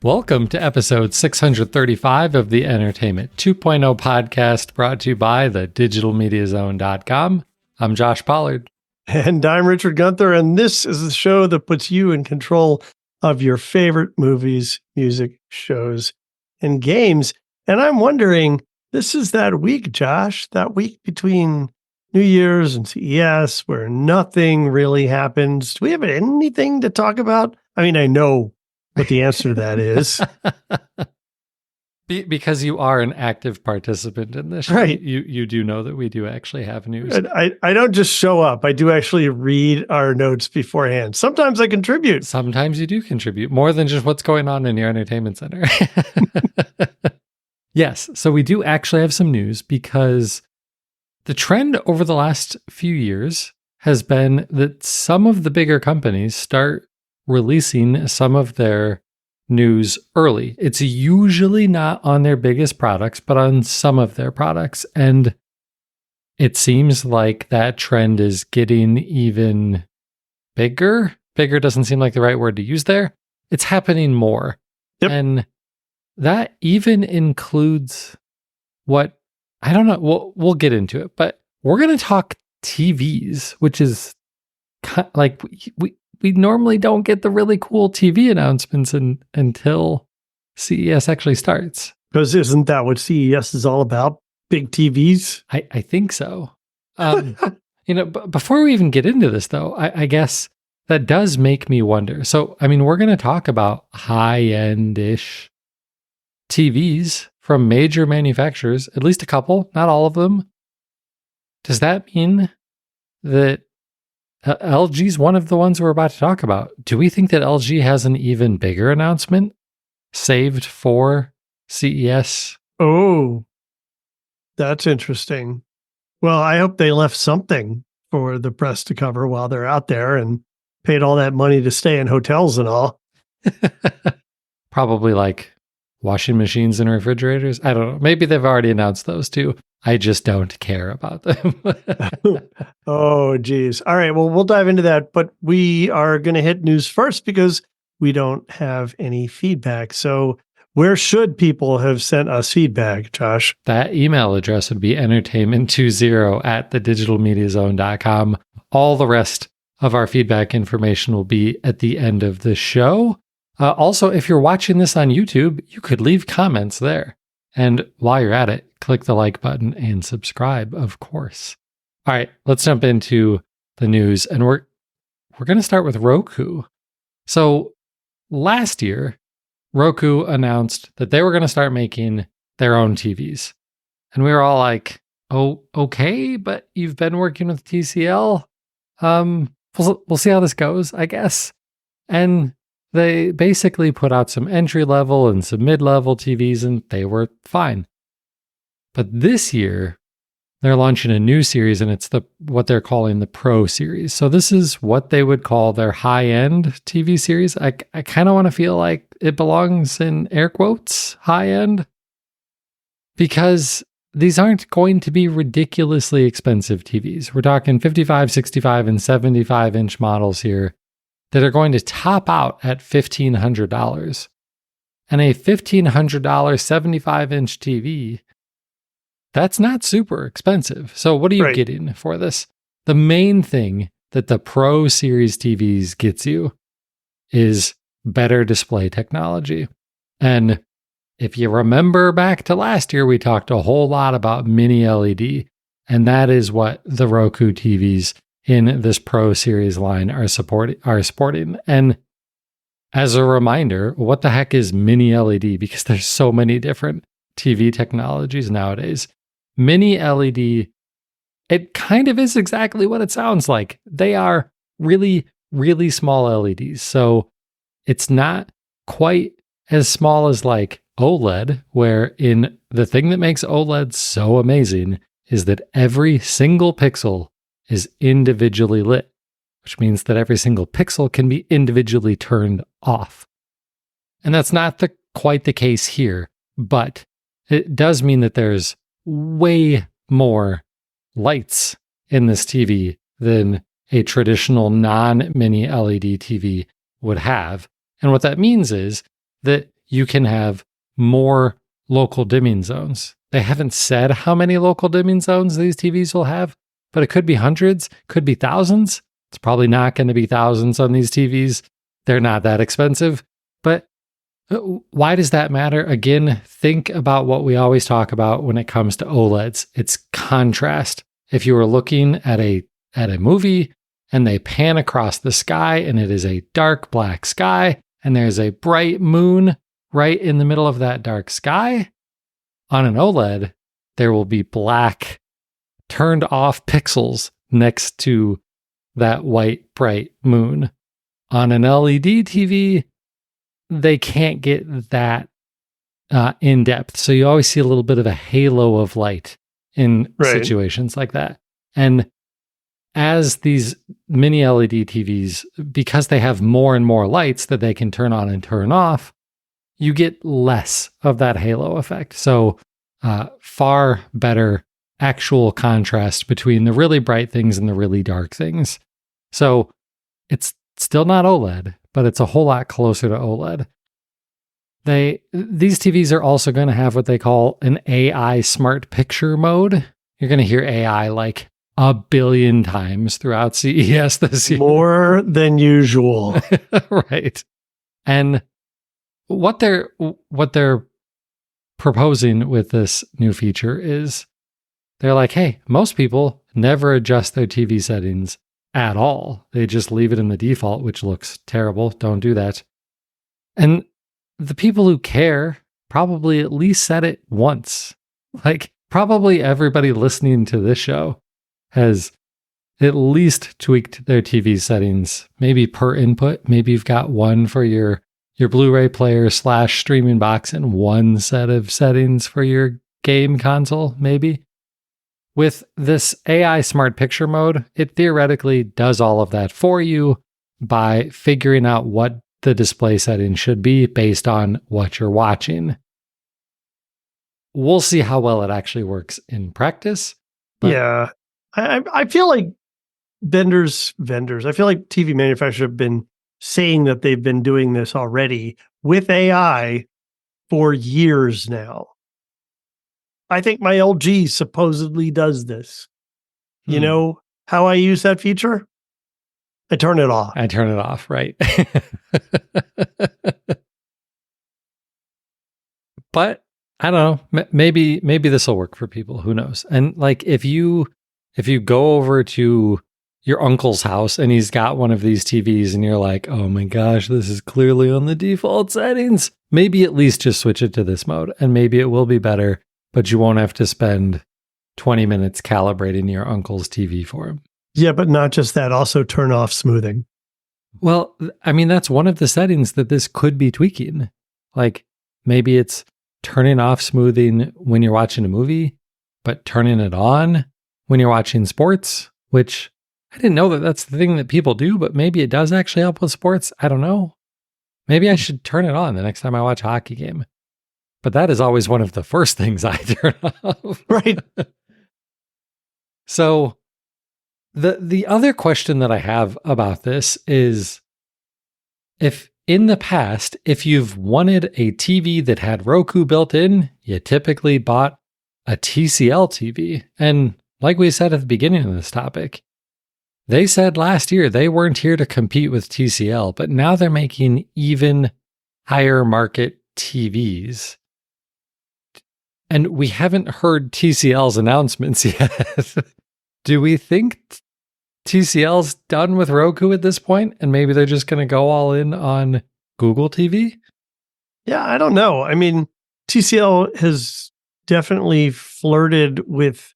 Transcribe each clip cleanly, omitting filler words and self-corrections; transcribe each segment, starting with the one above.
Welcome to episode 635 of the Entertainment 2.0 podcast, brought to you by thedigitalmediazone.com. I'm Josh Pollard. And I'm Richard Gunther, and this is the show that puts you in control of your favorite movies, music, shows, and games. And I'm wondering, this is that week, Josh, that week between New Year's and CES where nothing really happens. Do we have anything to talk about? I mean, I know what the answer to that is. Because you are an active participant in this show, right? You do know that we do actually have news. I don't just show up. I do actually read our notes beforehand. Sometimes I contribute. Sometimes you do contribute more than just what's going on in your entertainment center. Yes, so we do actually have some news because the trend over the last few years has been that some of the bigger companies start releasing some of their news early. It's usually not on their biggest products, but on some of their products. And it seems like that trend is getting even bigger. Bigger doesn't seem like the right word to use there. It's happening more. Yep. And that even includes what, I don't know, we'll get into it, but we're going to talk TVs, which is like we normally don't get the really cool TV announcements until CES actually starts. Because isn't that what CES is all about? Big TVs? I think so. Before we even get into this, though, I guess that does make me wonder. So, I mean, we're going to talk about high-end-ish TVs from major manufacturers, at least a couple, not all of them. Does that mean that LG's one of the ones we're about to talk about? Do we think that LG has an even bigger announcement saved for CES? Oh, that's interesting. Well, I hope they left something for the press to cover while they're out there and paid all that money to stay in hotels and all. Probably like washing machines and refrigerators. I don't know. Maybe they've already announced those too. I just don't care about them. Oh, geez. All right. Well, we'll dive into that, but we are going to hit news first because we don't have any feedback. So where should people have sent us feedback, Josh? That email address would be entertainment20@thedigitalmediazone.com. All the rest of our feedback information will be at the end of the show. Also, if you're watching this on YouTube, you could leave comments there. And while you're at it, click the like button and subscribe, of course. All right, let's jump into the news. And we're going to start with Roku. So last year, Roku announced that they were going to start making their own TVs. And we were all like, oh, okay, but you've been working with TCL. We'll see how this goes, I guess. And they basically put out some entry-level and some mid-level TVs, and they were fine. But this year, they're launching a new series, and it's what they're calling the Pro series. So this is what they would call their high-end TV series. I kind of want to feel like it belongs in air quotes, high-end, because these aren't going to be ridiculously expensive TVs. We're talking 55, 65, and 75-inch models here that are going to top out at $1,500. And a $1,500 75-inch TV, that's not super expensive. So what are you getting for this? The main thing that the Pro Series TVs gets you is better display technology. And if you remember back to last year, we talked a whole lot about mini LED, and that is what the Roku TVs in this Pro Series line are sporting. And as a reminder, what the heck is mini LED? Because there's so many different TV technologies nowadays. Mini LED, it kind of is exactly what it sounds like. They are really, really small LEDs. So it's not quite as small as like OLED, where in the thing that makes OLED so amazing is that every single pixel is individually lit, which means that every single pixel can be individually turned off. And that's not quite the case here, but it does mean that there's way more lights in this TV than a traditional non-mini LED TV would have. And what that means is that you can have more local dimming zones. They haven't said how many local dimming zones these TVs will have, but it could be hundreds, could be thousands. It's probably not going to be thousands on these TVs. They're not that expensive. But why does that matter? Again, think about what we always talk about when it comes to OLEDs. It's contrast. If you were looking at a movie and they pan across the sky and it is a dark black sky and there's a bright moon right in the middle of that dark sky, on an OLED, there will be black turned off pixels next to that white bright moon. On an LED TV, they can't get that in depth. So you always see a little bit of a halo of light in situations like that. And as these mini LED TVs, because they have more and more lights that they can turn on and turn off, you get less of that halo effect. So far better actual contrast between the really bright things and the really dark things. So it's still not OLED, but it's a whole lot closer to OLED. These TVs are also going to have what they call an AI smart picture mode. You're going to hear AI like 1 billion times throughout CES this year. More than usual. Right. And what they're proposing with this new feature is they're like, hey, most people never adjust their TV settings at all. They just leave it in the default, which looks terrible. Don't do that. And the people who care probably at least set it once. Like, probably everybody listening to this show has at least tweaked their TV settings, maybe per input. Maybe you've got one for your Blu-ray player / streaming box and one set of settings for your game console, maybe. With this AI smart picture mode, it theoretically does all of that for you by figuring out what the display settings should be based on what you're watching. We'll see how well it actually works in practice. Yeah. I feel like vendors, I feel like TV manufacturers have been saying that they've been doing this already with AI for years now. I think my LG supposedly does this. You know how I use that feature? I turn it off. I turn it off, right? But I don't know. Maybe this will work for people. Who knows? And like if you go over to your uncle's house and he's got one of these TVs and you're like, oh my gosh, this is clearly on the default settings. Maybe at least just switch it to this mode and maybe it will be better, but you won't have to spend 20 minutes calibrating your uncle's TV for him. Yeah, but not just that, also turn off smoothing. Well, I mean, that's one of the settings that this could be tweaking. Like maybe it's turning off smoothing when you're watching a movie, but turning it on when you're watching sports, which I didn't know that that's the thing that people do, but maybe it does actually help with sports. I don't know. Maybe I should turn it on the next time I watch a hockey game. But that is always one of the first things I turn off. Right. So the other question that I have about this is if in the past, if you've wanted a TV that had Roku built in, you typically bought a TCL TV. And like we said at the beginning of this topic, they said last year they weren't here to compete with TCL, but now they're making even higher market TVs. And we haven't heard TCL's announcements yet. Do we think TCL's done with Roku at this point, and maybe they're just going to go all in on Google TV? Yeah, I don't know. I mean, TCL has definitely flirted with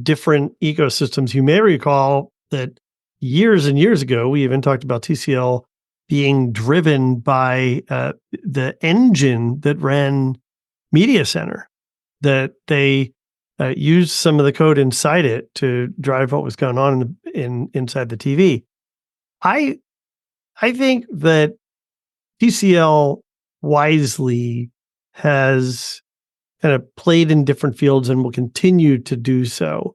different ecosystems. You may recall that years and years ago, we even talked about TCL being driven by the engine that ran Media Center, that they used some of the code inside it to drive what was going on inside the TV. I think that TCL wisely has kind of played in different fields and will continue to do so.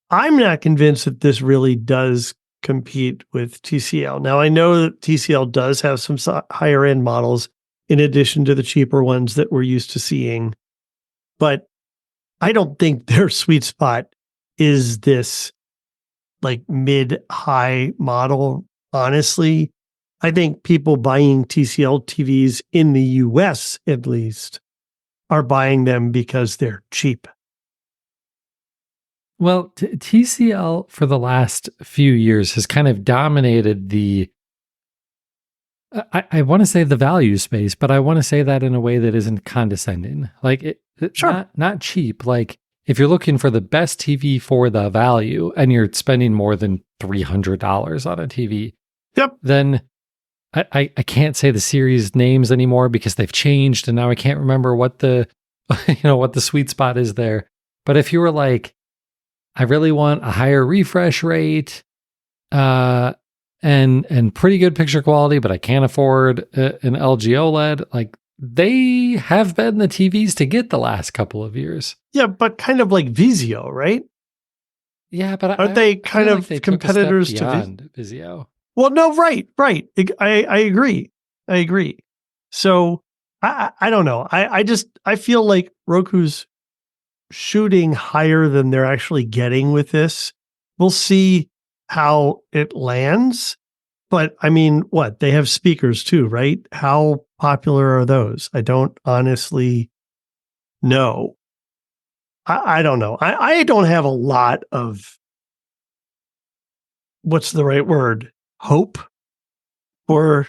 I'm not convinced that this really does compete with TCL. Now, I know that TCL does have some higher end models in addition to the cheaper ones that we're used to seeing. But I don't think their sweet spot is this like mid-high model. Honestly, I think people buying TCL TVs in the US, at least, are buying them because they're cheap. Well, TCL for the last few years has kind of dominated I want to say the value space, but I want to say that in a way that isn't condescending. Like Sure. not cheap. Like if you're looking for the best TV for the value and you're spending more than $300 on a TV, Yep. then I can't say the series names anymore because they've changed and now I can't remember what the what the sweet spot is there. But if you were like, I really want a higher refresh rate, and pretty good picture quality, but I can't afford an LG OLED. Like they have been the TVs to get the last couple of years. Yeah, but kind of like Vizio, right? Yeah, but aren't they kind of they competitors took a step beyond Vizio? Well, no, right. I agree. So I don't know. I feel like Roku's shooting higher than they're actually getting with this. We'll see how it lands. But I mean, what? They have speakers too, right? How popular are those? I don't honestly know. I don't know. I don't have a lot of, what's the right word? Hope for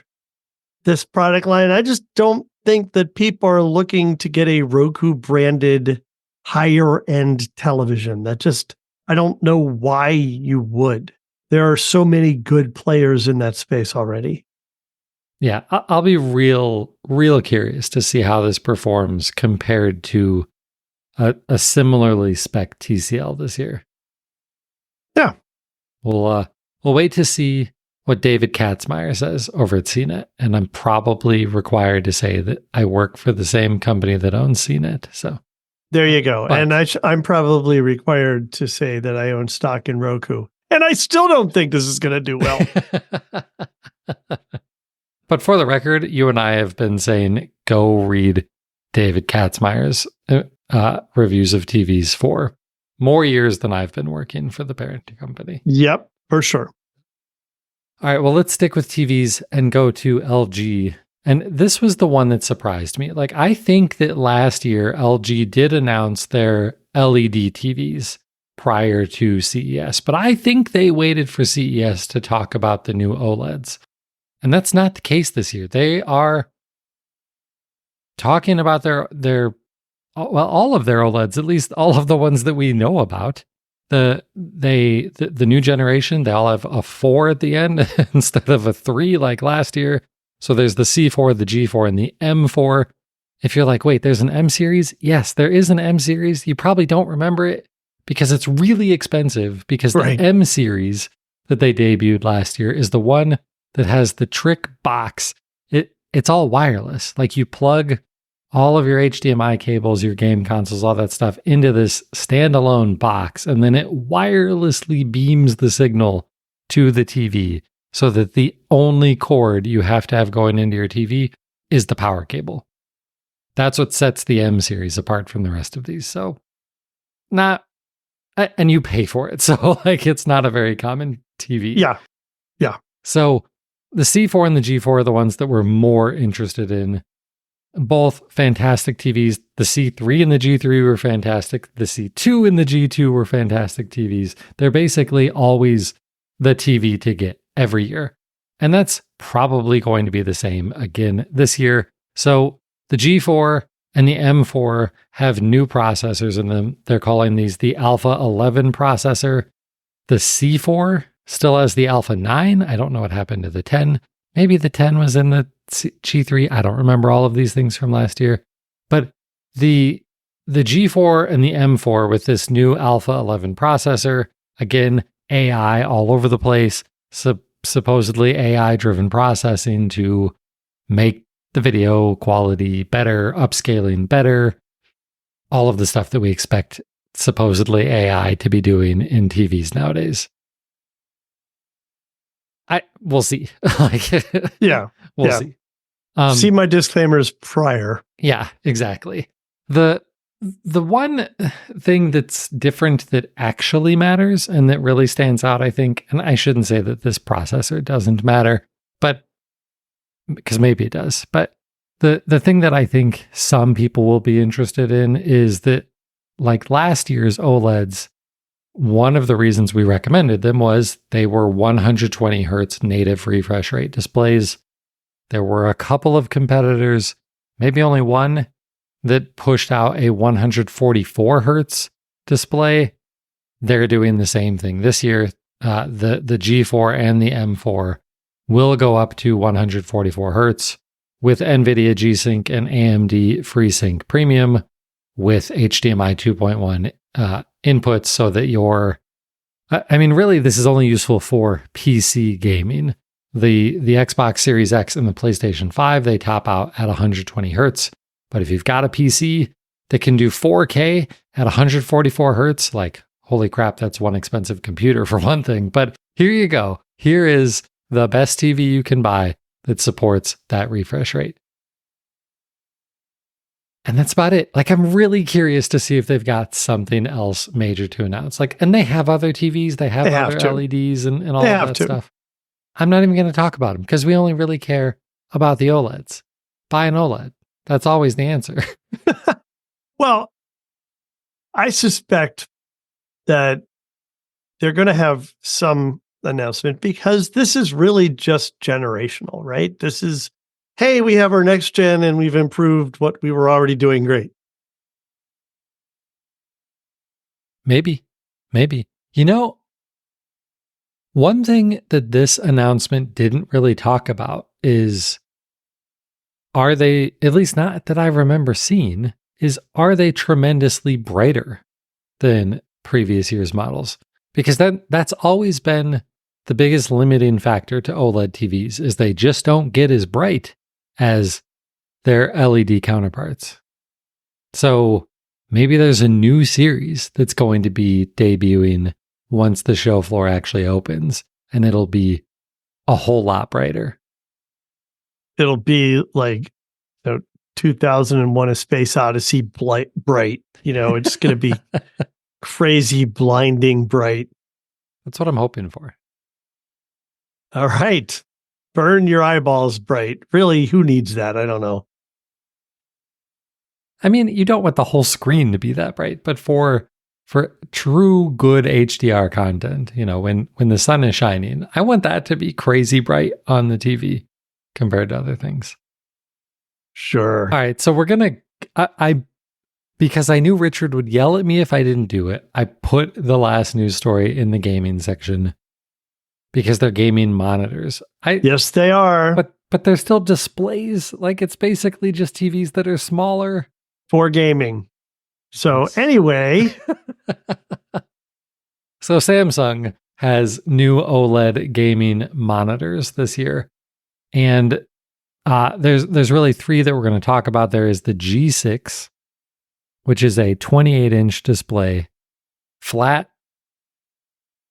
this product line. I just don't think that people are looking to get a Roku branded higher end television. I don't know why you would. There are so many good players in that space already. Yeah, I'll be real curious to see how this performs compared to a similarly spec TCL this year. Yeah. We'll wait to see what David Katzmeyer says over at CNET, and I'm probably required to say that I work for the same company that owns CNET. So there you go. But, and I'm probably required to say that I own stock in Roku, and I still don't think this is going to do well. But for the record, you and I have been saying go read David Katzmeyer's reviews of TVs for more years than I've been working for the parent company. Yep, for sure. All right, well, let's stick with TVs and go to LG. And this was the one that surprised me. Like, I think that last year, LG did announce their LED TVs prior to CES, but I think they waited for CES to talk about the new OLEDs. And that's not the case this year. They are talking about their all of their OLEDs, at least all of the ones that we know about. The new generation, they all have a 4 at the end instead of a 3 like last year. So there's the C4, the G4, and the M4. If you're like, wait, there's an M series? Yes, there is an M series. You probably don't remember it because it's really expensive because Right. the M series that they debuted last year is the one that has the trick box. It's all wireless. Like you plug all of your HDMI cables, your game consoles, all that stuff into this standalone box, and then it wirelessly beams the signal to the TV so that the only cord you have to have going into your TV is the power cable. That's what sets the M series apart from the rest of these. So and you pay for it. So like it's not a very common TV. Yeah. So the C4 and the G4 are the ones that we're more interested in. Both fantastic TVs. The C3 and the G3 were fantastic. The C2 and the G2 were fantastic TVs. They're basically always the TV to get every year. And that's probably going to be the same again this year. So the G4 and the M4 have new processors in them. They're calling these the Alpha 11 processor. The C4 still has the Alpha 9. I don't know what happened to the 10. Maybe the 10 was in the G3. I don't remember all of these things from last year. But the G4 and the M4 with this new Alpha 11 processor, again, AI all over the place, supposedly AI-driven processing to make the video quality better, upscaling better, all of the stuff that we expect supposedly AI to be doing in TVs nowadays. We'll see. Yeah. We'll see. See my disclaimers prior. Yeah, exactly. The one thing that's different that actually matters and that really stands out, I think, and I shouldn't say that this processor doesn't matter, but because maybe it does, but the thing that I think some people will be interested in is that, like last year's OLEDs, one of the reasons we recommended them was they were 120 hertz native refresh rate displays. There were a couple of competitors, maybe only one, that pushed out a 144 hertz display. They're doing the same thing this year. The G4 and the M4 will go up to 144 hertz with NVIDIA G-Sync and AMD FreeSync Premium with HDMI 2.1 inputs, so that really this is only useful for PC gaming. The Xbox Series X and the PlayStation 5, they top out at 120 hertz. But if you've got a PC that can do 4K at 144 hertz, like, holy crap, that's one expensive computer for one thing. But here you go. Here is the best TV you can buy that supports that refresh rate. And that's about it. Like, I'm really curious to see if they've got something else major to announce. Like, and they have other TVs, they have other LEDs and all of that stuff. I'm not even going to talk about them because we only really care about the OLEDs. Buy an OLED. That's always the answer. Well, I suspect that they're going to have some announcement because this is really just generational, right? This is, hey, we have our next gen and we've improved what we were already doing great. Maybe. You know, one thing that this announcement didn't really talk about is, are they, at least not that I remember seeing, are they tremendously brighter than previous year's models? Because that's always been the biggest limiting factor to OLED TVs, is they just don't get as bright as their LED counterparts. So maybe there's a new series that's going to be debuting once the show floor actually opens, and it'll be a whole lot brighter. It'll be like 2001: A Space Odyssey bright. It's going to be crazy, blinding bright. That's what I'm hoping for. All right. Burn your eyeballs bright. Really, who needs that? I don't know. I mean, you don't want the whole screen to be that bright, but for true good HDR content, when the sun is shining, I want that to be crazy bright on the TV compared to other things. Sure. All right, so we're going to, because I knew Richard would yell at me if I didn't do it, I put the last news story in the gaming section because they're gaming monitors. Yes, they are. But they're still displays. Like, it's basically just TVs that are smaller. For gaming. So anyway. So Samsung has new OLED gaming monitors this year. And there's really three that we're going to talk about. There is the G6, which is a 28-inch display, flat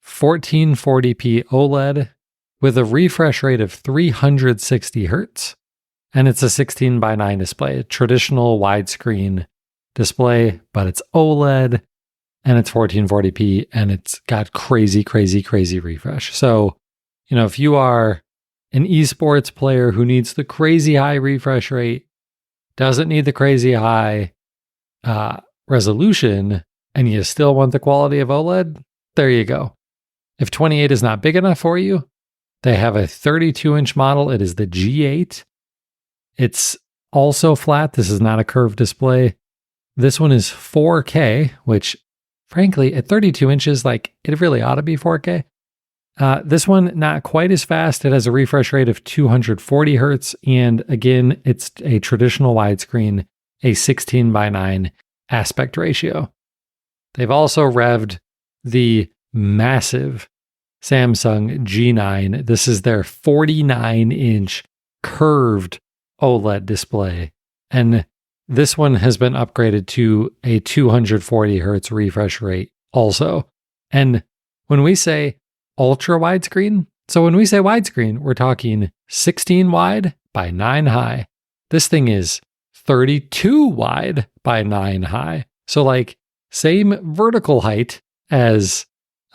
1440p OLED with a refresh rate of 360 hertz. And it's a 16:9 display, a traditional widescreen display, but it's OLED and it's 1440p and it's got crazy refresh. So, if you are an esports player who needs the crazy high refresh rate, doesn't need the crazy high resolution, and you still want the quality of OLED, there you go. If 28 is not big enough for you, they have a 32-inch model. It is the G8. It's also flat. This is not a curved display. This one is 4K, which frankly, at 32 inches, it really ought to be 4K. This one, not quite as fast. It has a refresh rate of 240 hertz. And again, it's a traditional widescreen, a 16:9 aspect ratio. They've also revved the massive Samsung G9. This is their 49-inch curved OLED display. And this one has been upgraded to a 240 hertz refresh rate also. And when we say ultra widescreen, so when we say widescreen, we're talking 16 wide by 9 high. This thing is 32 wide by 9 high. So like same vertical height as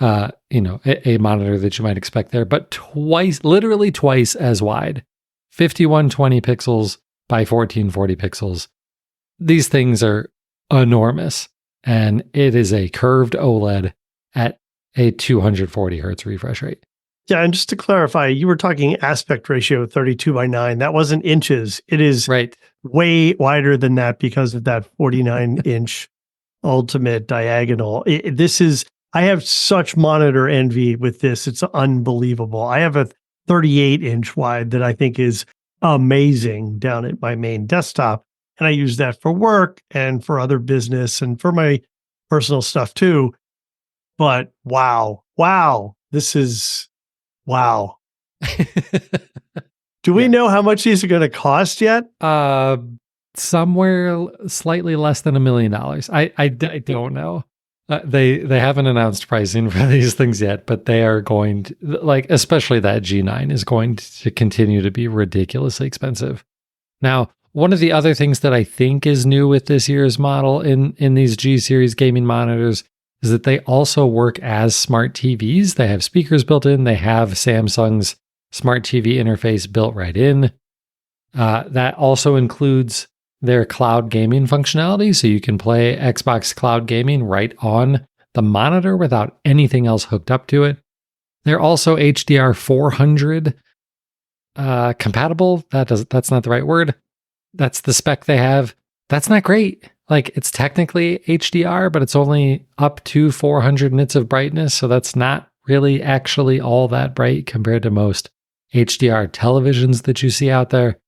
a monitor that you might expect there, but literally twice as wide. 5120 pixels by 1440 pixels. These things are enormous, and it is a curved OLED at a 240 hertz refresh rate. Yeah, and just to clarify, you were talking aspect ratio 32 by 9. That wasn't inches. It is right. Way wider than that because of that 49-inch ultimate diagonal. I have such monitor envy with this. It's unbelievable. I have a 38-inch wide that I think is amazing down at my main desktop. And I use that for work and for other business and for my personal stuff too. But wow. This is wow. Do we know how much these are going to cost yet? Somewhere slightly less than $1 million. I don't know. They haven't announced pricing for these things yet, but they are going to, especially that G9 is going to continue to be ridiculously expensive. Now, one of the other things that I think is new with this year's model in these G series gaming monitors is that they also work as smart TVs. They have speakers built in. They have Samsung's smart TV interface built right in. That also includes their cloud gaming functionality, so you can play Xbox Cloud Gaming right on the monitor without anything else hooked up to it. They're also HDR 400 compatible. That's not the right word. That's the spec they have. That's not great. It's technically HDR, but it's only up to 400 nits of brightness, so that's not really actually all that bright compared to most HDR televisions that you see out there.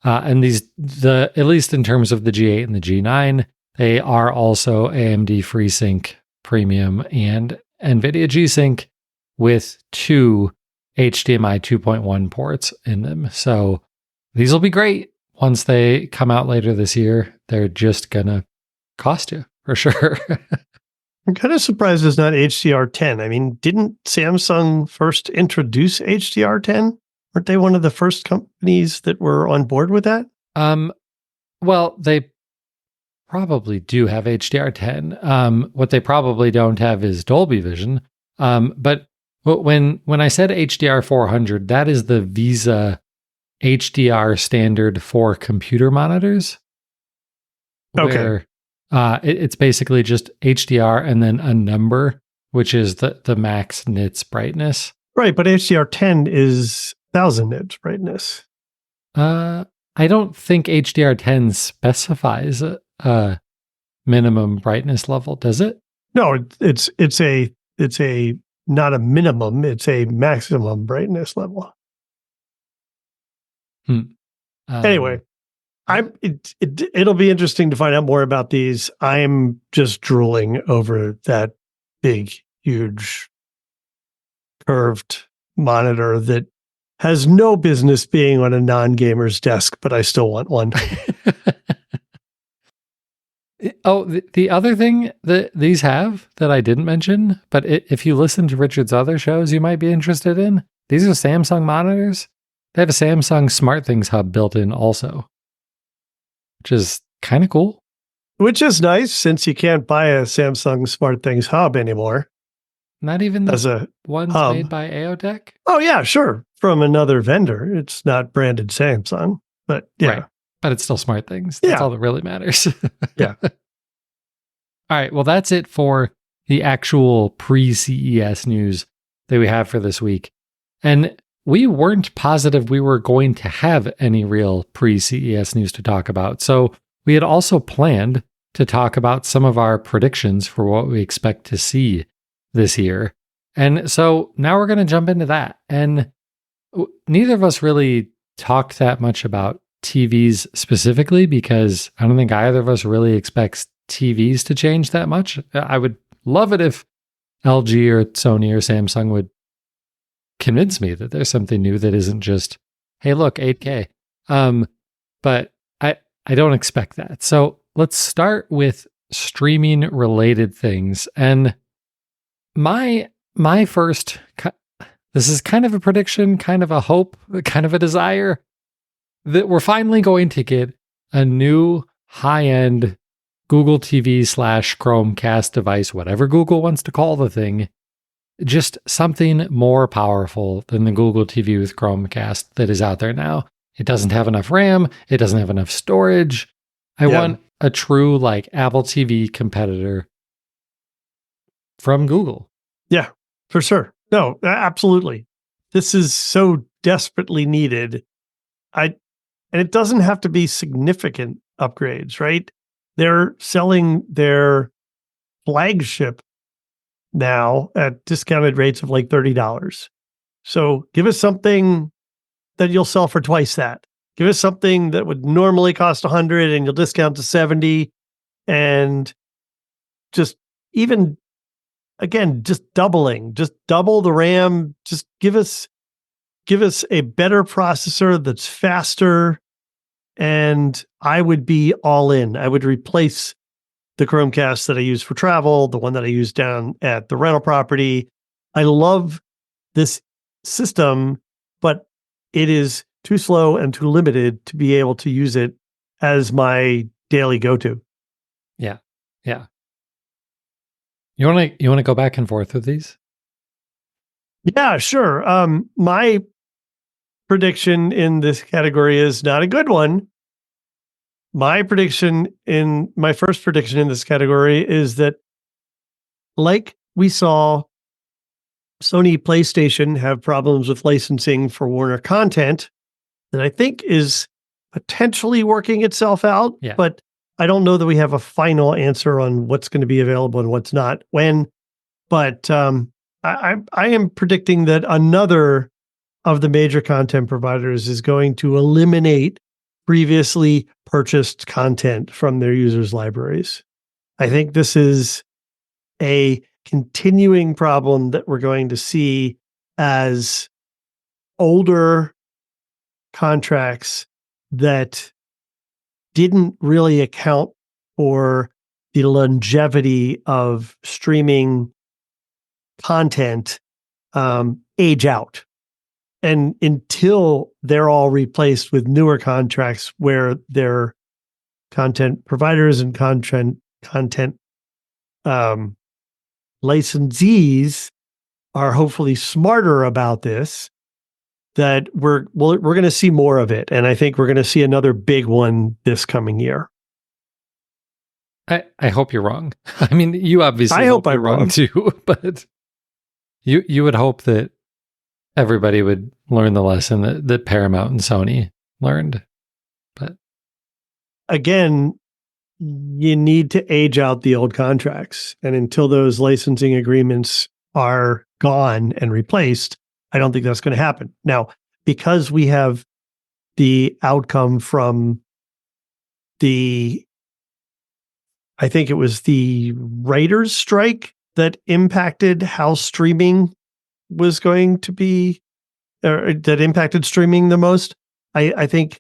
And at least in terms of the G8 and the G9, they are also AMD FreeSync Premium and NVIDIA G-Sync with 2 HDMI 2.1 ports in them. So these will be great. Once they come out later this year, they're just going to cost you for sure. I'm kind of surprised it's not HDR10. I mean, didn't Samsung first introduce HDR10? Weren't they one of the first companies that were on board with that? Well, they probably do have HDR10. What they probably don't have is Dolby Vision. But when I said HDR 400, that is the VISA HDR standard for computer monitors. Okay. Where it's basically just HDR and then a number, which is the max nits brightness. Right, but HDR10 is 1000 nits brightness. I don't think HDR10 specifies a minimum brightness level, does it? No, it's a not a minimum, it's a maximum brightness level. Anyway, it'll be interesting to find out more about these. I'm just drooling over that big, huge, curved monitor that has no business being on a non-gamer's desk, but I still want one. Oh, the other thing that these have that I didn't mention, but if you listen to Richard's other shows, you might be interested in. These are Samsung monitors. They have a Samsung SmartThings hub built in also, which is kind of cool. Which is nice since you can't buy a Samsung SmartThings hub anymore. Not even as a ones hub made by AOTech? Oh, yeah, sure. From another vendor. It's not branded Samsung, but yeah. Right. But it's still SmartThings. That's all that really matters. Yeah. All right. Well, that's it for the actual pre-CES news that we have for this week. And we weren't positive we were going to have any real pre-CES news to talk about. So we had also planned to talk about some of our predictions for what we expect to see this year. And so now we're going to jump into that. And neither of us really talked that much about TVs specifically because I don't think either of us really expects TVs to change that much. I would love it if LG or Sony or Samsung would convince me that there's something new that isn't just, hey, look, 8K. But I don't expect that. So let's start with streaming related things. And my first, this is kind of a prediction, kind of a hope, kind of a desire. that we're finally going to get a new high-end Google TV / Chromecast device, whatever Google wants to call the thing, just something more powerful than the Google TV with Chromecast that is out there now. It doesn't have enough RAM. It doesn't have enough storage. I want a true like Apple TV competitor from Google. Yeah, for sure. No, absolutely. This is so desperately needed. And it doesn't have to be significant upgrades, right? They're selling their flagship now at discounted rates of like $30. So give us something that you'll sell for twice that. Give us something that would normally cost 100 and you'll discount to 70, and just even again, just double the RAM. Just give us a better processor that's faster, and I would be all in. I would replace the Chromecast that I use for travel, the one that I use down at the rental property. I love this system, but it is too slow and too limited to be able to use it as my daily go-to. Yeah. Yeah. You want to go back and forth with these? Yeah, sure. My prediction in this category is not a good one. My first prediction in this category is that, like we saw Sony PlayStation have problems with licensing for Warner content, that I think is potentially working itself out, but I don't know that we have a final answer on what's going to be available and what's not when. But I am predicting that another of the major content providers is going to eliminate previously purchased content from their users' libraries. I think this is a continuing problem that we're going to see as older contracts that didn't really account for the longevity of streaming content age out. And until they're all replaced with newer contracts where their content providers and content licensees are hopefully smarter about this, that we're going to see more of it. And I think we're going to see another big one this coming year. I hope you're wrong. I mean, you obviously I hope I'm you're wrong too, but you would hope that everybody would learn the lesson that Paramount and Sony learned. But again, you need to age out the old contracts. And until those licensing agreements are gone and replaced, I don't think that's going to happen. Now, because we have the outcome from I think it was the writers' strike that impacted how streaming was going to be, or that impacted streaming the most. I think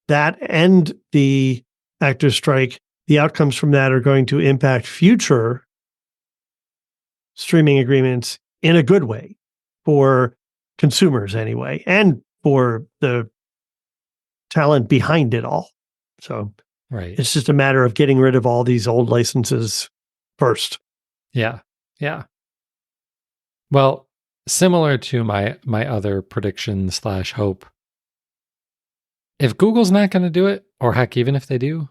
that and the actors' strike, the outcomes from that are going to impact future streaming agreements in a good way for consumers anyway, and for the talent behind it all. So it's just a matter of getting rid of all these old licenses first. Yeah. Yeah. Well, similar to my other prediction / hope, if Google's not going to do it, or heck, even if they do,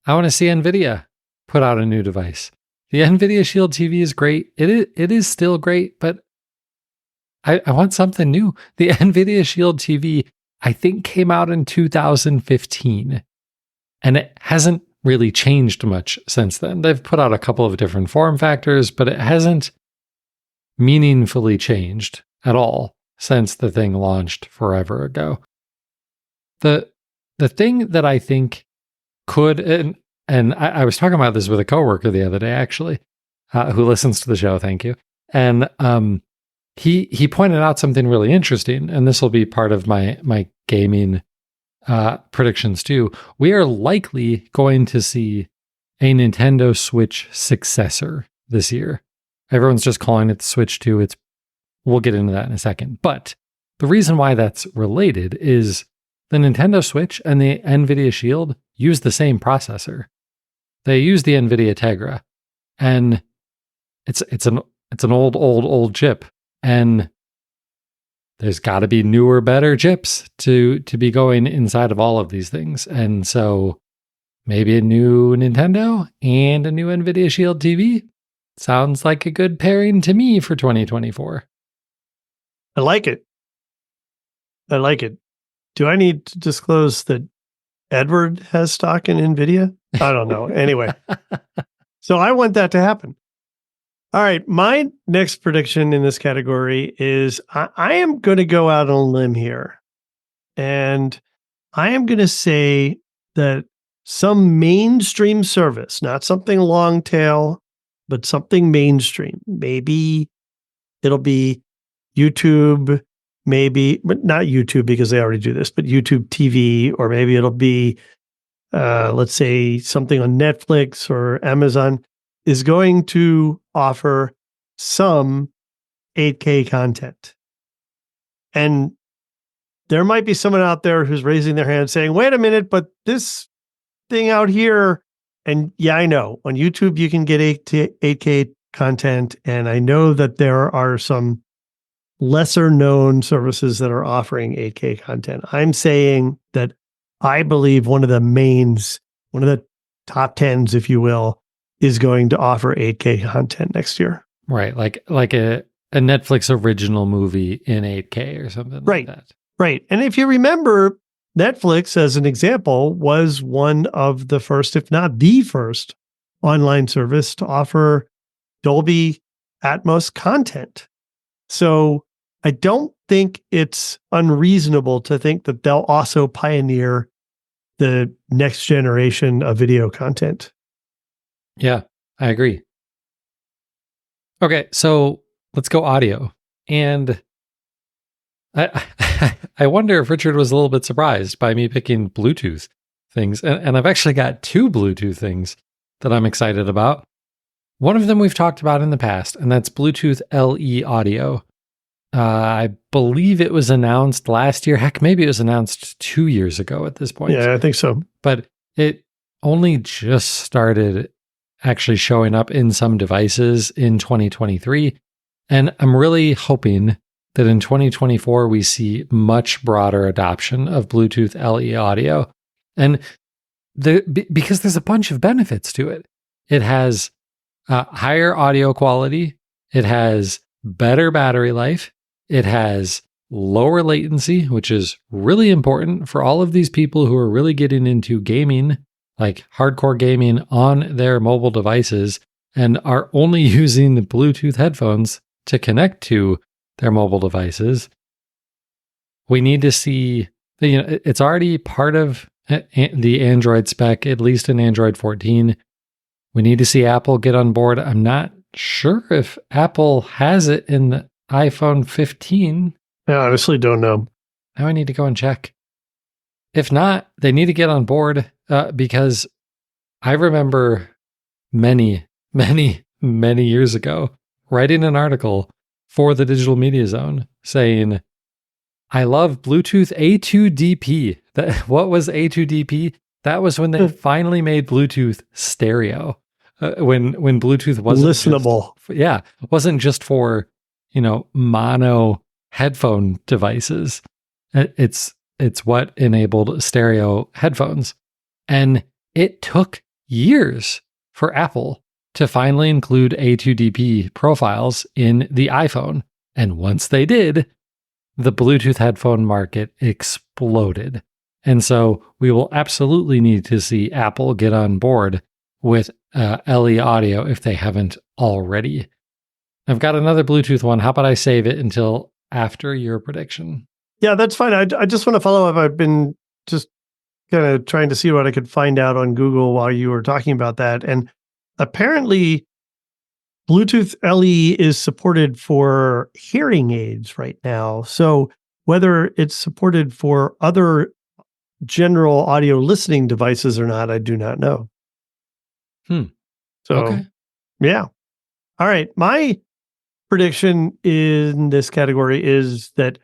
I want to see NVIDIA put out a new device. The NVIDIA Shield TV is great. It is still great, but I want something new. The NVIDIA Shield TV, I think, came out in 2015, and it hasn't really changed much since then. They've put out a couple of different form factors, but it hasn't meaningfully changed at all since the thing launched forever ago. The thing that I think could, and I was talking about this with a coworker the other day, actually, who listens to the show. Thank you. And he pointed out something really interesting, and this will be part of my gaming predictions too. We are likely going to see a Nintendo Switch successor this year. Everyone's just calling it the Switch 2. We'll get into that in a second. But the reason why that's related is the Nintendo Switch and the NVIDIA Shield use the same processor. They use the NVIDIA Tegra, and it's an old chip, and there's got to be newer, better chips to be going inside of all of these things. And so maybe a new Nintendo and a new NVIDIA Shield TV sounds like a good pairing to me for 2024. I like it. I like it. Do I need to disclose that Edward has stock in NVIDIA? I don't know. Anyway, so I want that to happen. All right. My next prediction in this category is I am going to go out on a limb here. And I am going to say that some mainstream service, not something long tail, but something mainstream. Maybe it'll be YouTube, maybe, but not YouTube because they already do this, but YouTube TV, or maybe it'll be, let's say, something on Netflix or Amazon, is going to offer some 8K content. And there might be someone out there who's raising their hand saying, wait a minute, but this thing out here, and yeah, I know on YouTube you can get 8K content. And I know that there are some lesser known services that are offering 8K content. I'm saying that I believe one of the top 10s, if you will, is going to offer 8K content next year. Right. Like a Netflix original movie in 8K or something like that. Right. And if you remember, Netflix, as an example, was one of the first, if not the first, online service to offer Dolby Atmos content. So I don't think it's unreasonable to think that they'll also pioneer the next generation of video content. Yeah, I agree. Okay, so let's go audio. And I wonder if Richard was a little bit surprised by me picking Bluetooth things. And I've actually got two Bluetooth things that I'm excited about. One of them we've talked about in the past, and that's Bluetooth LE audio. I believe it was announced last year. Heck, maybe it was announced 2 years ago at this point. Yeah, I think so. But it only just started actually showing up in some devices in 2023. And I'm really hoping that in 2024, we see much broader adoption of Bluetooth LE audio. And because there's a bunch of benefits to it. It has higher audio quality. It has better battery life. It has lower latency, which is really important for all of these people who are really getting into gaming, like hardcore gaming on their mobile devices, and are only using the Bluetooth headphones to connect to their mobile devices. We need to see, it's already part of the Android spec, at least in Android 14. We need to see Apple get on board. I'm not sure if Apple has it in the iPhone 15. I honestly don't know. Now I need to go and check. If not, they need to get on board because I remember many years ago writing an article for the Digital Media Zone saying, I love Bluetooth A2DP. What was A2DP? That was when they finally made Bluetooth stereo. When Bluetooth wasn't listenable. Wasn't just for, mono headphone devices. It's what enabled stereo headphones. And it took years for Apple to finally include A2DP profiles in the iPhone. And once they did, the Bluetooth headphone market exploded. And so we will absolutely need to see Apple get on board with LE audio if they haven't already. I've got another Bluetooth one. How about I save it until after your prediction? Yeah, that's fine. I just want to follow up. I've been just kind of trying to see what I could find out on Google while you were talking about that. And apparently, Bluetooth LE is supported for hearing aids right now. So whether it's supported for other general audio listening devices or not, I do not know. So, okay. Yeah. All right. My prediction in this category is that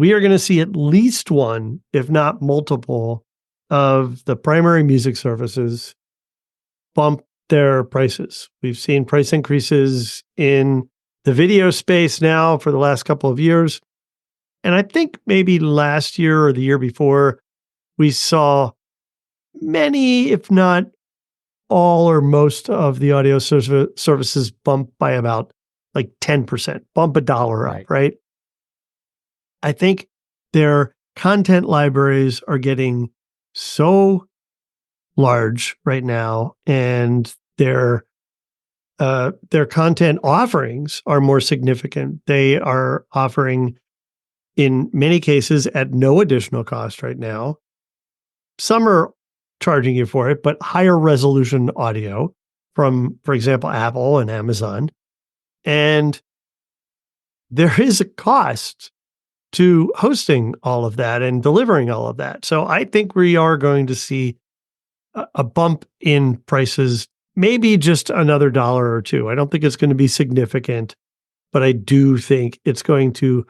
we are going to see at least one, if not multiple, of the primary music services bump their prices. We've seen price increases in the video space now for the last couple of years. And I think maybe last year or the year before, we saw many, if not all or most of the audio services bump by about like 10%, bump a dollar up, right? I think their content libraries are getting so large right now, and their content offerings are more significant. They are offering, in many cases, at no additional cost right now. Some are charging you for it, but higher resolution audio from, for example, Apple and Amazon. And there is a cost to hosting all of that and delivering all of that. So I think we are going to see a bump in prices, maybe just another dollar or two. I don't think it's going to be significant, but I do think it's going to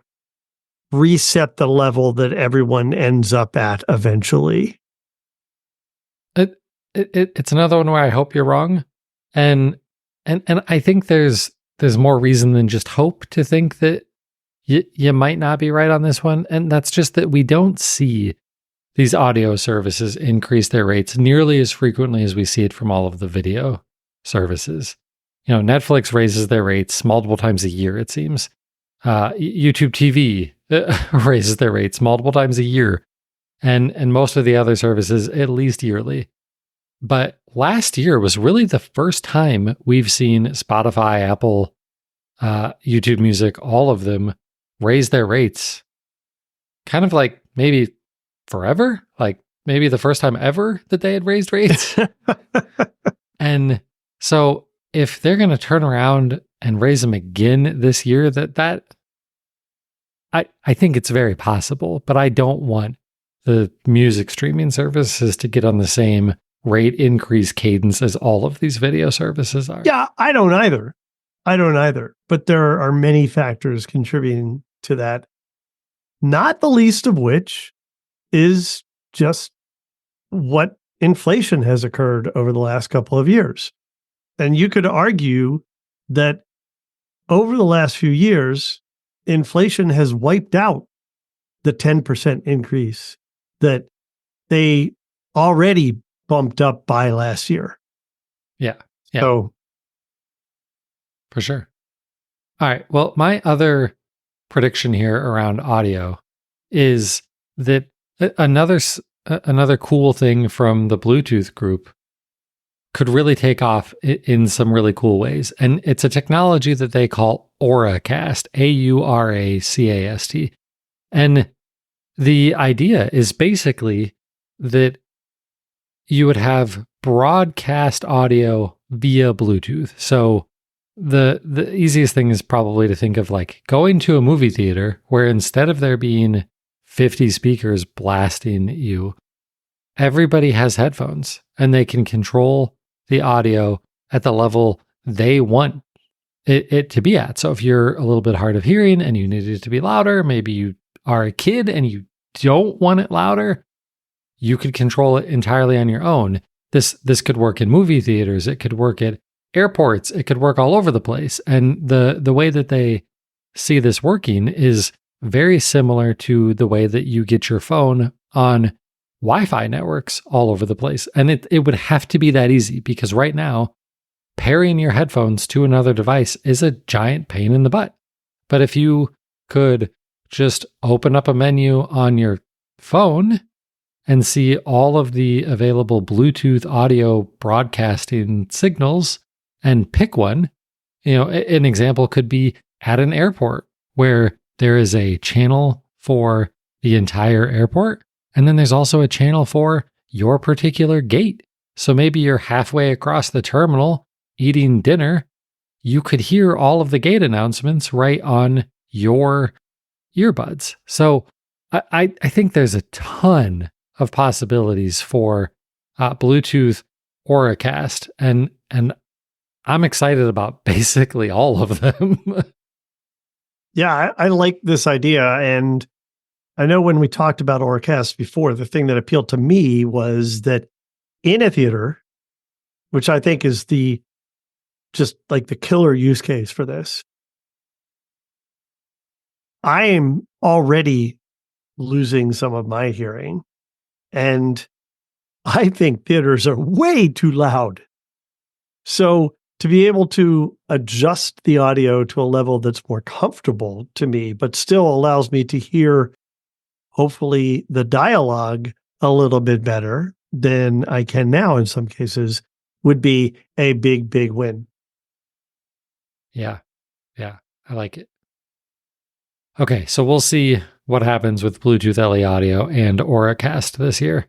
reset the level that everyone ends up at eventually. It's another one where I hope you're wrong, and I think there's more reason than just hope to think that you might not be right on this one, and that's just that we don't see these audio services increase their rates nearly as frequently as we see it from all of the video services. You know, Netflix raises their rates multiple times a year, it seems. YouTube TV raises their rates multiple times a year, and most of the other services at least yearly. But last year was really the first time we've seen Spotify, Apple, YouTube Music, all of them raise their rates kind of like maybe forever, like maybe the first time ever that they had raised rates. And so if they're going to turn around and raise them again this year, I think it's very possible, but I don't want the music streaming services to get on the same rate increase cadence as all of these video services are. Yeah, I don't either. But there are many factors contributing to that, not the least of which is just what inflation has occurred over the last couple of years. And you could argue that over the last few years, inflation has wiped out the 10% increase that they already bumped up by last year. Yeah. So, for sure. All right. Well, my other prediction here around audio is that another cool thing from the Bluetooth group could really take off in some really cool ways. And it's a technology that they call Auracast, Auracast. And the idea is basically that you would have broadcast audio via Bluetooth. So the easiest thing is probably to think of like going to a movie theater where instead of there being 50 speakers blasting you, everybody has headphones and they can control the audio at the level they want it to be at. So if you're a little bit hard of hearing and you need it to be louder, maybe you are a kid and you don't want it louder, you could control it entirely on your own. This could work in movie theaters. It could work at airports. It could work all over the place. And the way that they see this working is very similar to the way that you get your phone on Wi-Fi networks all over the place. And it would have to be that easy because right now, pairing your headphones to another device is a giant pain in the butt. But if you could just open up a menu on your phone and see all of the available Bluetooth audio broadcasting signals and pick one, you know, an example could be at an airport where there is a channel for the entire airport. And then there's also a channel for your particular gate. So maybe you're halfway across the terminal eating dinner. You could hear all of the gate announcements right on your earbuds. So I think there's a ton of possibilities for Bluetooth Auracast, and I'm excited about basically all of them. Yeah, I like this idea. And I know when we talked about Oracast before, the thing that appealed to me was that in a theater, which I think is just like the killer use case for this, I am already losing some of my hearing. And I think theaters are way too loud. So to be able to adjust the audio to a level that's more comfortable to me, but still allows me to hear, hopefully, the dialogue a little bit better than I can now in some cases, would be a big, big win. Yeah. Yeah. I like it. Okay. So we'll see what happens with Bluetooth LE audio and Oracast this year.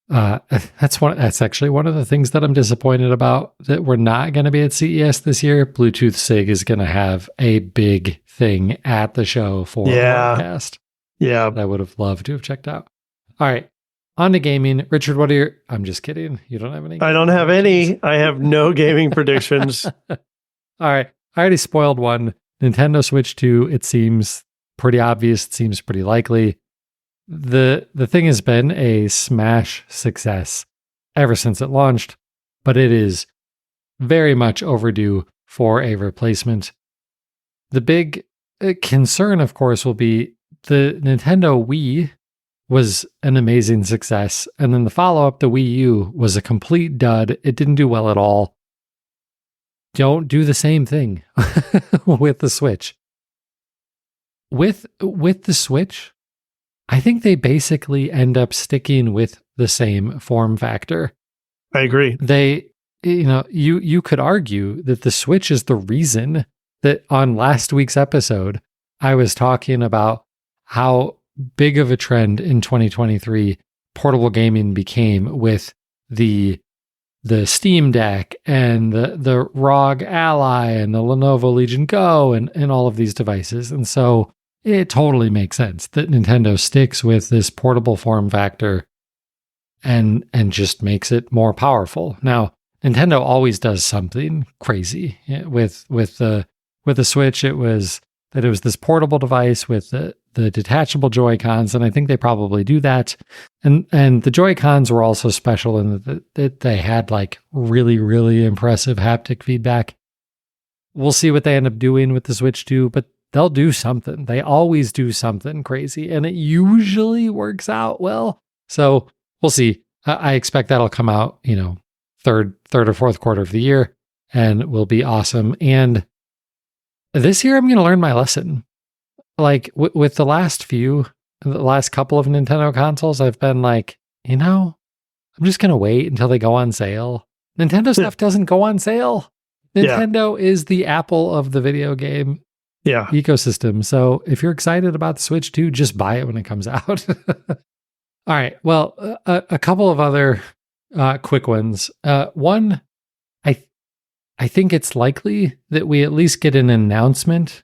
That's actually one of the things that I'm disappointed about, that we're not going to be at CES this year. Bluetooth SIG is going to have a big thing at the show for Oracast. Yeah. That I would have loved to have checked out. All right. On to gaming. Richard, what are your... I'm just kidding. You don't have any? I don't have any. I have no gaming predictions. All right. I already spoiled one. Nintendo Switch 2, it seems pretty obvious. It seems pretty likely. The thing has been a smash success ever since it launched, but it is very much overdue for a replacement. The big concern, of course, will be the Nintendo Wii was an amazing success, and then the follow-up, the Wii U, was a complete dud. It didn't do well at all. Don't do the same thing with the Switch. With the Switch, I think they basically end up sticking with the same form factor. I agree. You could argue that the Switch is the reason that on last week's episode, I was talking about how big of a trend in 2023 portable gaming became with the Steam Deck and the ROG Ally and the Lenovo Legion Go and all of these devices. And so it totally makes sense that Nintendo sticks with this portable form factor and just makes it more powerful. Now, Nintendo always does something crazy with the Switch. It was this portable device with the detachable Joy-Cons, and I think they probably do that. And the Joy-Cons were also special in that they had like really, really impressive haptic feedback. We'll see what they end up doing with the Switch 2, but they'll do something. They always do something crazy, and it usually works out well. So we'll see. I expect that'll come out, third or fourth quarter of the year, and will be awesome. And this year, I'm going to learn my lesson. Like with the last couple of Nintendo consoles, I've been like, I'm just going to wait until they go on sale. Nintendo stuff doesn't go on sale. Nintendo is the Apple of the video game ecosystem. So if you're excited about the Switch 2, just buy it when it comes out. All right. Well, a couple of other quick ones. One, I think it's likely that we at least get an announcement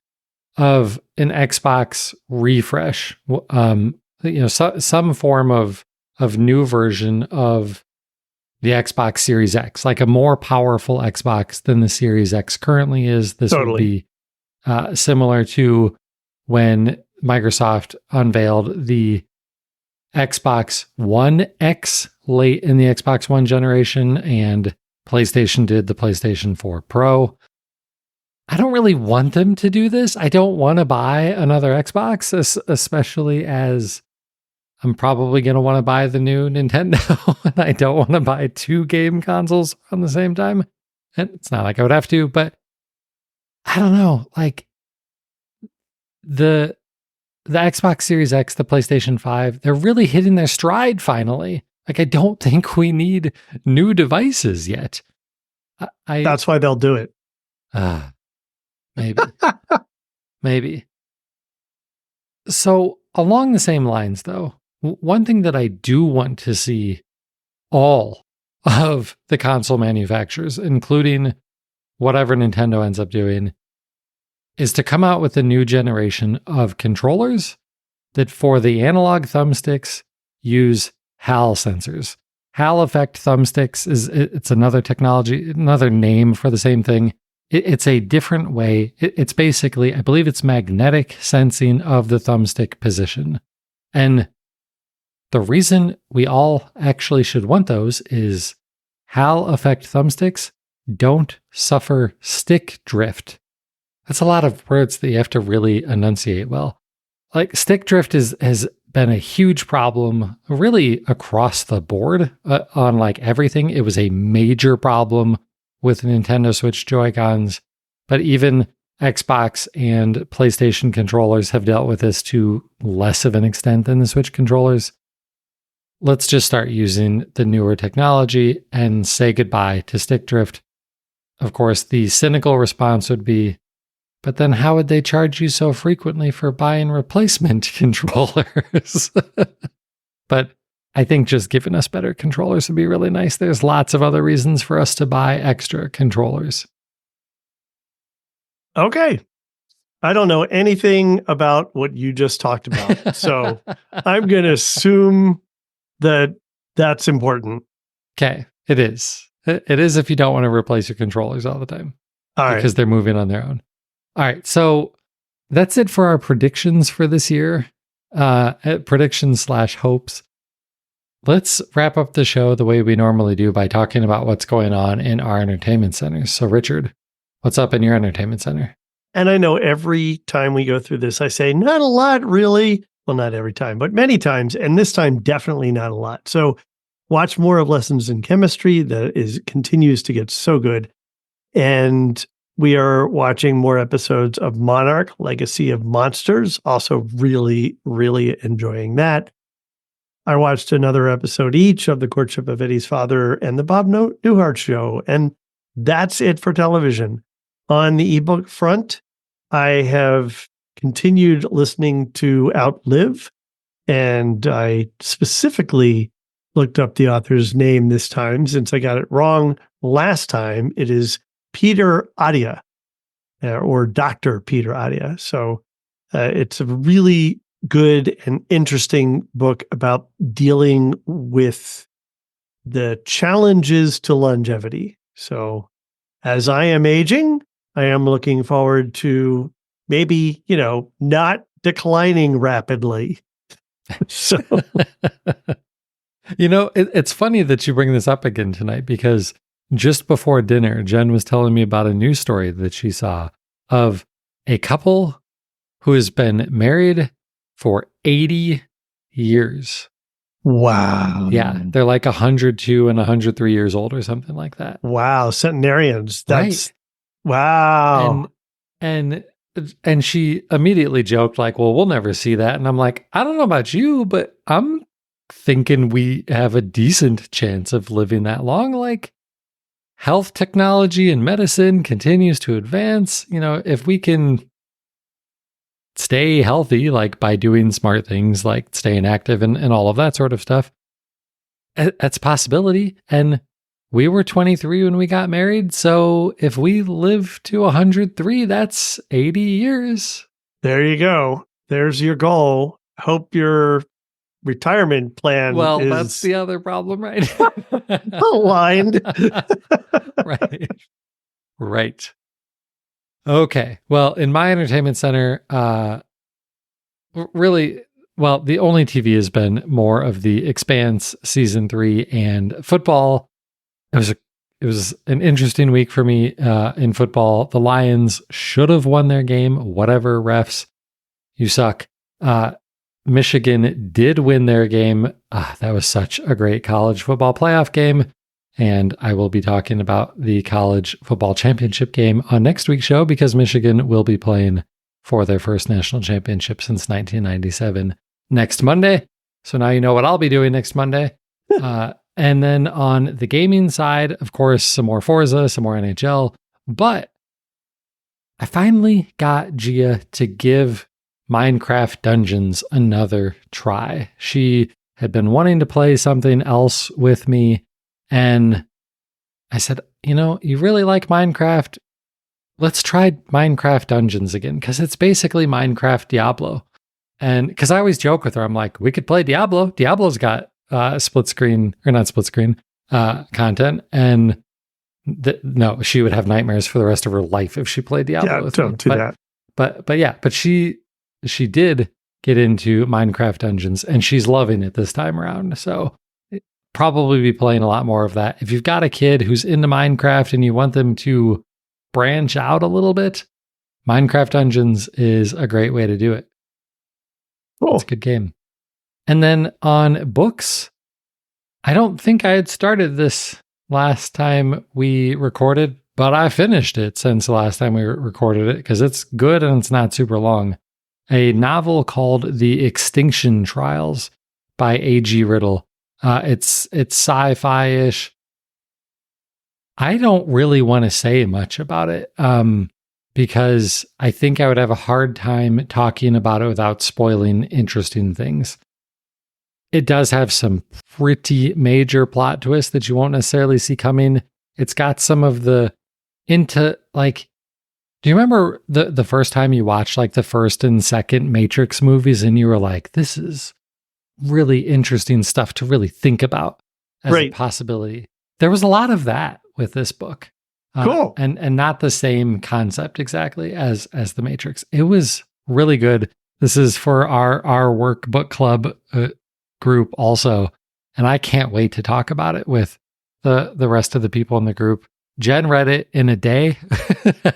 of an Xbox refresh. Some form of new version of the Xbox Series X, like a more powerful Xbox than the Series X currently is. This would be similar to when Microsoft unveiled the Xbox One X late in the Xbox One generation, and PlayStation did the PlayStation 4 Pro. I don't really want them to do this. I don't want to buy another Xbox, especially as I'm probably going to want to buy the new Nintendo, and I don't want to buy two game consoles on the same time. And it's not like I would have to, but I don't know. Like the Xbox Series X, the PlayStation 5, they're really hitting their stride finally. Like, I don't think we need new devices yet. That's why they'll do it. Maybe. Maybe. So along the same lines, though, one thing that I do want to see all of the console manufacturers, including whatever Nintendo ends up doing, is to come out with a new generation of controllers that for the analog thumbsticks use Hall sensors. Hall effect thumbsticks it's another technology, another name for the same thing. It's a different way. It's basically, I believe it's magnetic sensing of the thumbstick position. And the reason we all actually should want those is Hal effect thumbsticks don't suffer stick drift. That's a lot of words that you have to really enunciate well. Like stick drift has been a huge problem really across the board on like everything. It was a major problem with Nintendo Switch Joy-Cons, but even Xbox and PlayStation controllers have dealt with this to less of an extent than the Switch controllers. Let's just start using the newer technology and say goodbye to stick drift. Of course, the cynical response would be, but then how would they charge you so frequently for buying replacement controllers? But I think just giving us better controllers would be really nice. There's lots of other reasons for us to buy extra controllers. Okay. I don't know anything about what you just talked about. So I'm going to assume that that's important. Okay. It is. It is if you don't want to replace your controllers all the time. All right. Because they're moving on their own. All right, so that's it for our predictions for this year. Predictions/hopes. Let's wrap up the show the way we normally do by talking about what's going on in our entertainment centers. So, Richard, what's up in your entertainment center? And I know every time we go through this, I say, not a lot, really. Well, not every time, but many times. And this time, definitely not a lot. So watch more of Lessons in Chemistry. That continues to get so good. And we are watching more episodes of Monarch, Legacy of Monsters. Also really, really enjoying that. I watched another episode each of The Courtship of Eddie's Father and The Bob Newhart Show. And that's it for television. On the ebook front, I have continued listening to Outlive. And I specifically looked up the author's name this time since I got it wrong last time. It is Peter Attia, or Dr. Peter Attia. So it's a really good and interesting book about dealing with the challenges to longevity. So as I am aging, I am looking forward to maybe, not declining rapidly. So, it's funny that you bring this up again tonight because just before dinner, Jen was telling me about a news story that she saw of a couple who has been married for 80 years. Wow. Yeah, they're like 102 and 103 years old or something like that. Wow, centenarians. That's right. Wow. And she immediately joked like, well, we'll never see that. And I'm like, I don't know about you, but I'm thinking we have a decent chance of living that long. Like, health technology and medicine continues to advance. If we can stay healthy, like by doing smart things, like staying active and all of that sort of stuff, that's a possibility. And we were 23 when we got married. So if we live to 103, that's 80 years. There you go. There's your goal. Hope your retirement plan is that's the other problem, right? aligned. Right. Okay. Well, in my entertainment center, really, the only TV has been more of The Expanse season 3 and football. It was an interesting week for me in football. The Lions should have won their game. Whatever, refs, you suck. Michigan did win their game. That was such a great college football playoff game. And I will be talking about the college football championship game on next week's show because Michigan will be playing for their first national championship since 1997 next Monday. So now you know what I'll be doing next Monday. And then on the gaming side, of course, some more Forza, some more NHL. But I finally got Gia to give Minecraft Dungeons another try. She had been wanting to play something else with me. And I said, you really like Minecraft? Let's try Minecraft Dungeons again, because it's basically Minecraft Diablo. And because I always joke with her, I'm like, we could play Diablo. Diablo's got split screen, or not split screen, content. And no, she would have nightmares for the rest of her life if she played Diablo. Yeah, don't do that. But she did get into Minecraft Dungeons, and she's loving it this time around. So probably be playing a lot more of that. If you've got a kid who's into Minecraft and you want them to branch out a little bit, Minecraft Dungeons is a great way to do it. Cool. It's a good game. And then on books, I don't think I had started this last time we recorded, but I finished it since the last time we recorded it because it's good and it's not super long. A novel called The Extinction Trials by A.G. Riddle. It's sci-fi-ish. I don't really want to say much about it because I think I would have a hard time talking about it without spoiling interesting things. It does have some pretty major plot twists that you won't necessarily see coming. It's got some of the do you remember the first time you watched like the first and second Matrix movies and you were like, this is really interesting stuff to really think about as a possibility? There was a lot of that with this book. Cool. And not the same concept exactly as the Matrix. It was really good. This is for our work book club group also. And I can't wait to talk about it with the rest of the people in the group. Jen read it in a day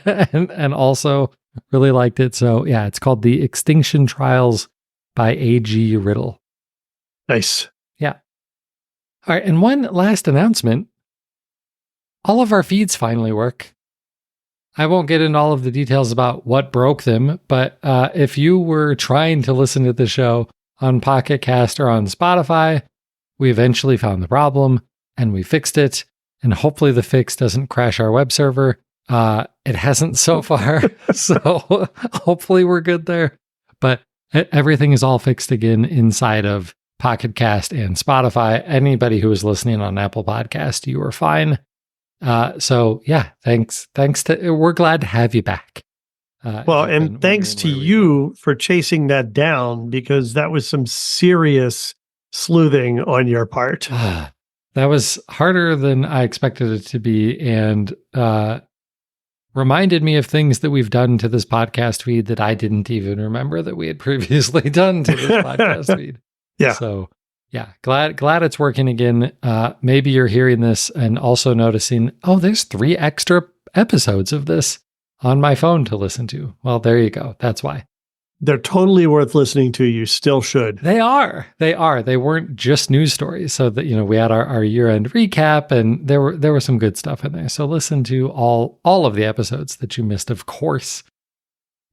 and also really liked it. So yeah, it's called The Extinction Trials by A.G. Riddle. Nice. Yeah. All right. And one last announcement. All of our feeds finally work. I won't get into all of the details about what broke them, but if you were trying to listen to the show on Pocket Cast or on Spotify, we eventually found the problem and we fixed it. And hopefully the fix doesn't crash our web server. It hasn't so far. So hopefully we're good there. But everything is all fixed again inside of Pocket Cast and Spotify. Anybody who is listening on Apple Podcast, you are fine. So yeah, thanks we're glad to have you back. Well, and thanks to you for chasing that down because that was some serious sleuthing on your part. That was harder than I expected it to be, and reminded me of things that we've done to this podcast feed that I didn't even remember that we had previously done to this podcast feed. Yeah. So yeah, glad it's working again. Maybe you're hearing this and also noticing, oh, there's 3 extra episodes of this on my phone to listen to. Well, there you go. That's why. They're totally worth listening to. You still should. They are. They weren't just news stories. So that, we had our year-end recap and there were some good stuff in there. So listen to all of the episodes that you missed, of course.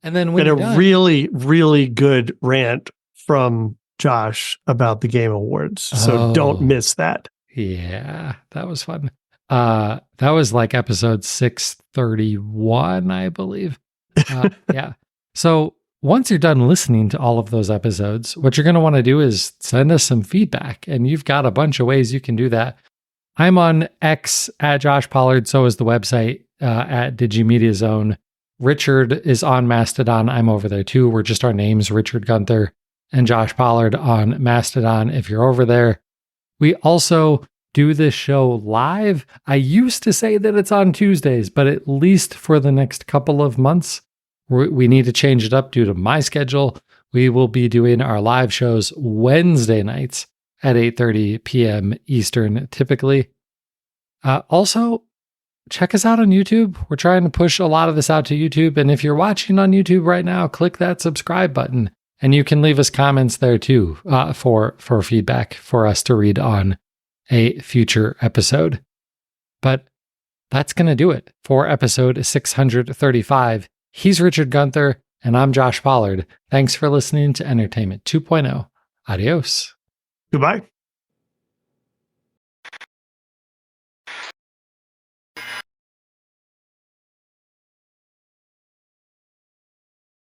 And then when really, really good rant from Josh about the Game Awards. So don't miss that. Yeah, that was fun. That was like episode 631, I believe. Yeah. So once you're done listening to all of those episodes, what you're going to want to do is send us some feedback. And you've got a bunch of ways you can do that. I'm on X at Josh Pollard. So is the website at Digimedia Zone. Richard is on Mastodon. I'm over there too. We're just our names, Richard Gunther and Josh Pollard on Mastodon if you're over there. We also do this show live. I used to say that it's on Tuesdays, but at least for the next couple of months, we need to change it up due to my schedule. We will be doing our live shows Wednesday nights at 8:30 p.m. Eastern, typically. Also, check us out on YouTube. We're trying to push a lot of this out to YouTube. And if you're watching on YouTube right now, click that subscribe button. And you can leave us comments there too for feedback for us to read on a future episode. But that's going to do it for episode 635. He's Richard Gunther, and I'm Josh Pollard. Thanks for listening to Entertainment 2.0. Adios. Goodbye.